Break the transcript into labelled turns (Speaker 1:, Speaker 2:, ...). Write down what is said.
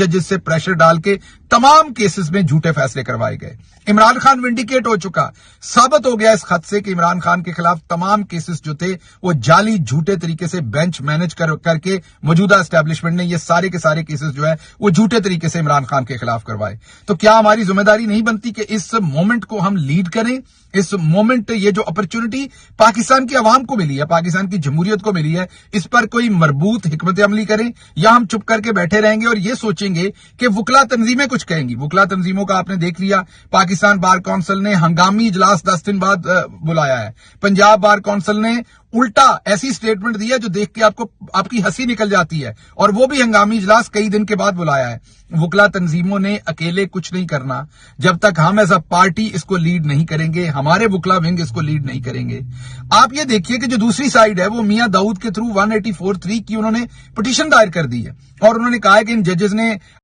Speaker 1: जजेस से प्रेशर डाल के तमाम केसेस में झूठे फैसले करवाए गए। इमरान खान विंडिकेट हो चुका, साबित हो गया इस खत से कि इमरान खान के खिलाफ तमाम केसेस जो थे वो जाली झूठे तरीके से बेंच मैनेज करके मौजूदा एस्टेब्लिशमेंट ने ये सारे के सारे केसेस जो है वो झूठे तरीके से इमरान खान के खिलाफ करवाए। तो क्या हमारी जिम्मेदारी नहीं बनती कि इस मोमेंट को हम लीड करें? इस मोमेंट, ये जो अपॉर्चुनिटी पाकिस्तान की आवाम को मिली है, पाकिस्तान की जमहूरियत को मिली है, इस पर कोई मरबूत हिकमत अमली करें, या हम चुप करके बैठे रहेंगे और ये सोचेंगे कि वकला तंजीमें कुछ कहेंगी। वकला तंजीमों का आपने देख लिया, पाकिस्तान बार काउंसिल ने हंगामी इजलास 10 दिन बाद बुलाया है। पंजाब बार काउंसिल ने उल्टा ऐसी स्टेटमेंट दी है जो देख के आपकी हंसी निकल जाती है, और वो भी हंगामी इजलास कई दिन के बाद बुलाया है। वकला तंजीमों ने अकेले कुछ नहीं करना जब तक हम एज अ पार्टी इसको लीड नहीं करेंगे, हमारे वकला विंग इसको लीड नहीं करेंगे। आप ये देखिए कि जो दूसरी साइड है वो मियां दाऊद के थ्रू 184(3) की उन्होंने पिटीशन दायर कर दी है, और उन्होंने कहा है कि इन जजेस ने